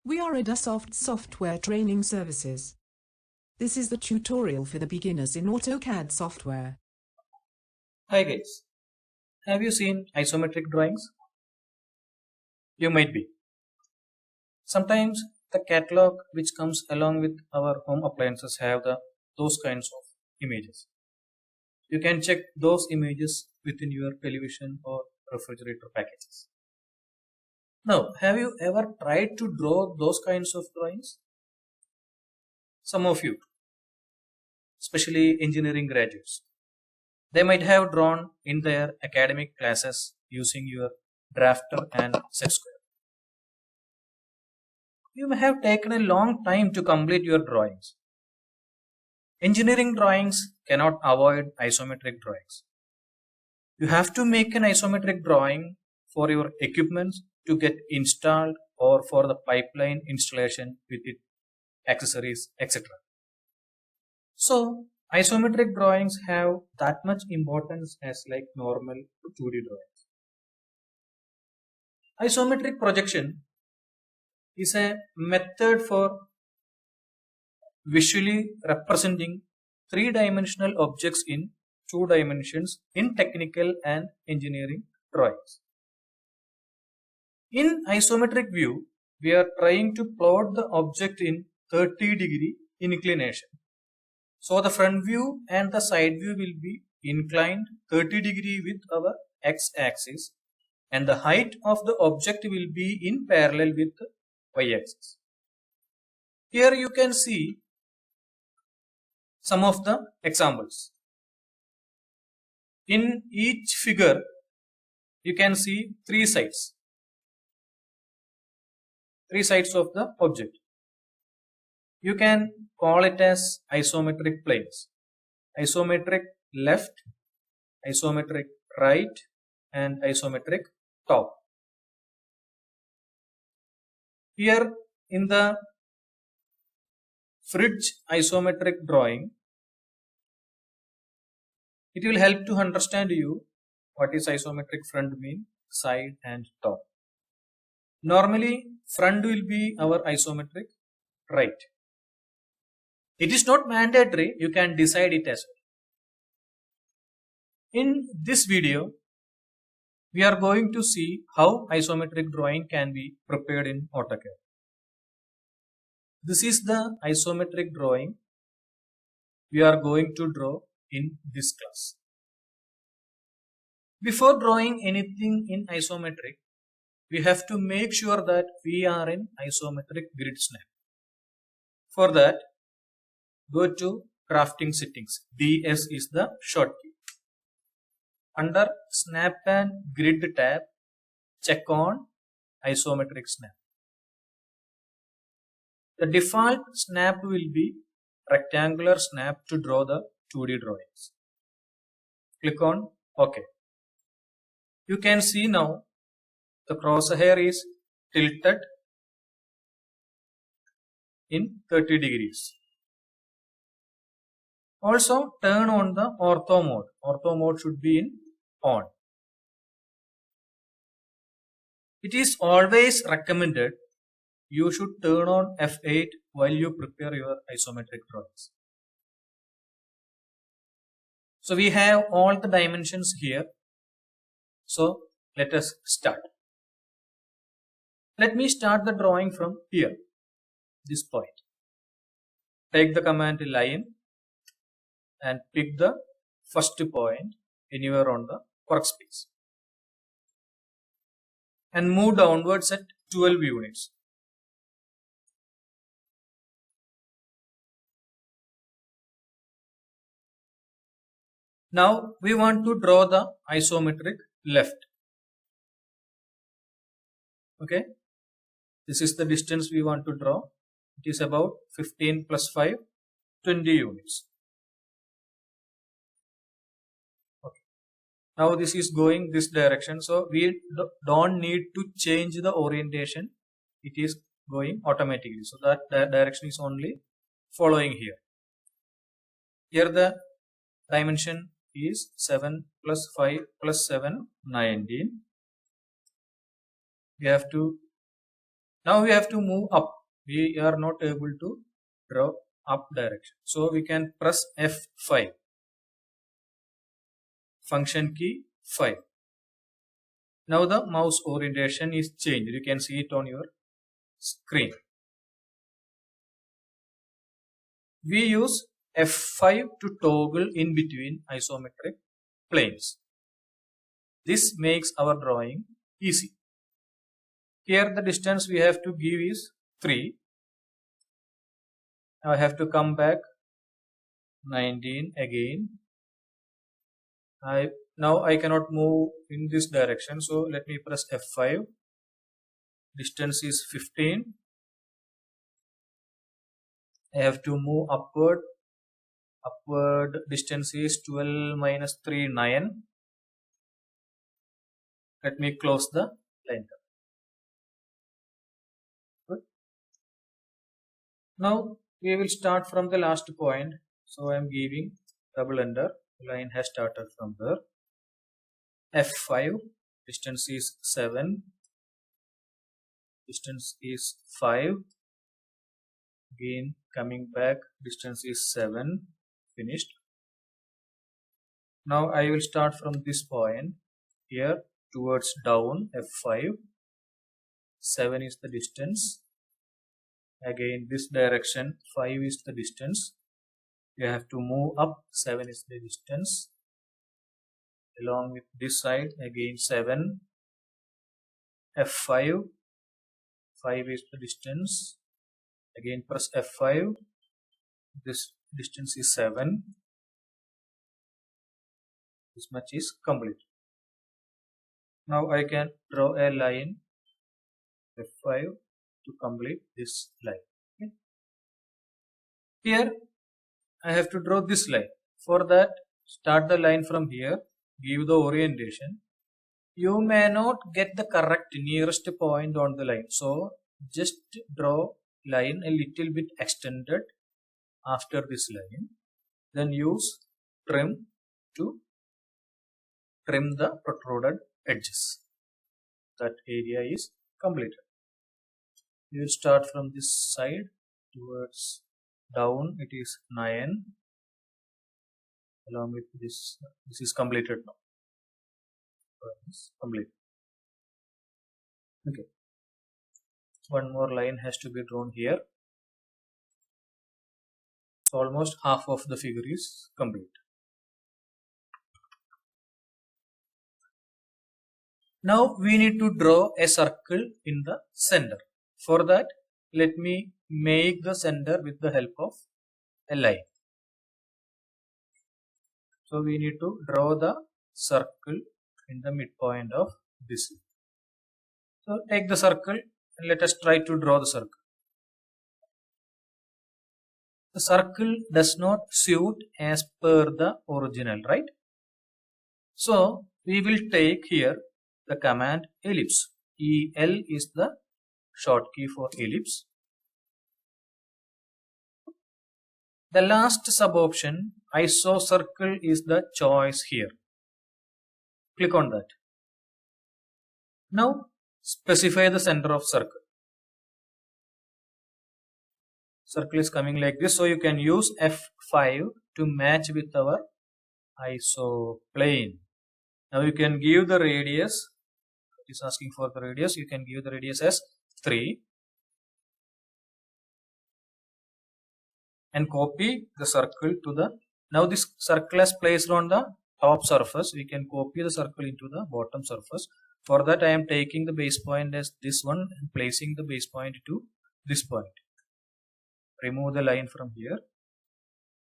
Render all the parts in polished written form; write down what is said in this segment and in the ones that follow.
We are Adasoft Software Training Services. This is the tutorial for the beginners in AutoCAD software. Hi guys, have you seen isometric drawings? You might be. Sometimes the catalog which comes along with our home appliances have those kinds of images. You can check those images within your television or refrigerator packages. Now, have you ever tried to draw those kinds of drawings? Some of you, especially engineering graduates, they might have drawn in their academic classes using your drafter and set square. You may have taken a long time to complete your drawings. Engineering drawings cannot avoid isometric drawings. You have to make an isometric drawing for your equipment to get installed or for the pipeline installation with its accessories, etc. So, isometric drawings have that much importance as like normal 2D drawings. Isometric projection is a method for visually representing three-dimensional objects in 2 dimensions in technical and engineering drawings. In isometric view, we are trying to plot the object in 30-degree inclination. So the front view and the side view will be inclined 30-degree with our x-axis, and the height of the object will be in parallel with the y-axis. Here you can see some of the examples. In each figure, you can see three sides of the object. You can call it as isometric planes. Isometric left, isometric right, and isometric top. Here in the fridge isometric drawing, it will help to understand you what is isometric front mean, side and top. Normally, front will be our isometric right. It is not mandatory, you can decide it as well. In this video, we are going to see how isometric drawing can be prepared in AutoCAD. This is the isometric drawing we are going to draw in this class. Before drawing anything in isometric, we have to make sure that we are in isometric grid snap. For that, go to drafting settings. DS is the shortcut. Under snap and grid tab, check on isometric snap. The default snap will be rectangular snap to draw the 2D drawings. Click on OK. You can see now the crosshair is tilted in 30 degrees. Also turn on the ortho mode. Ortho mode should be in on. It is always recommended you should turn on F8 while you prepare your isometric drawings. So we have all the dimensions here. So let us start. Let me start the drawing from here, this point. Take the command line and pick the first point anywhere on the workspace and move downwards at 12 units. Now we want to draw the isometric left. Okay, this is the distance we want to draw. It is about 15 plus 5, 20 units. Okay. Now this is going this direction, so we don't need to change the orientation. It is going automatically, so that direction is only following here. Here the dimension is 7 plus 5 plus 7, 19. We have to Now we have to move up. We are not able to draw up direction. So we can press F5. Function key 5. Now the mouse orientation is changed. You can see it on your screen. We use F5 to toggle in between isometric planes. This makes our drawing easy. Here the distance we have to give is 3. Now I have to come back 19 again. Now I cannot move in this direction, so let me press F5. Distance is 15. I have to move upward. Upward distance is 12 minus 3, 9. Let me close the line. Good. Now we will start from the last point. So I am giving double enter. The line has started from there. F5. Distance is 7. Distance is 5. Again coming back. Distance is 7. Finished. Now I will start from this point here towards down. F5. 7 is the distance. Again this direction 5 is the distance. You have to move up. 7 is the distance. Along with this side again 7. F5. 5 is the distance. Again press F5. This distance is 7. This much is complete. Now I can draw a line F5 to complete this line. Okay. Here I have to draw this line. For that, start the line from here, give the orientation. You may not get the correct nearest point on the line. So just draw line a little bit extended after this line. Then use trim to trim the protruded edges. That area is completed. You will start from this side towards down. It is 9. Along with this is completed now. It's complete. Okay. One more line has to be drawn here. So almost half of the figure is complete. Now we need to draw a circle in the center. For that, let me make the center with the help of a line. So we need to draw the circle in the midpoint of this. So take the circle and let us try to draw the circle. The circle does not suit as per the original, right? So we will take here the command ellipse. EL is the short key for ellipse. The last sub option isocircle is the choice here. Click on that. Now specify the center of circle. Circle is coming like this, so you can use F5 to match with our isoplane. Now you can give the radius. It is asking for the radius. You can give the radius as 3 and copy the circle to the. Now this circle is placed on the top surface. We can copy the circle into the bottom surface. For that I am taking the base point as this one and placing the base point to this point. Remove the line from here.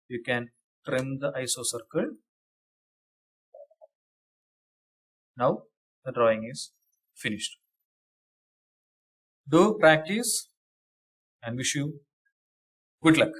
You can trim the isocircle. Now the drawing is finished. Do practice and wish you good luck.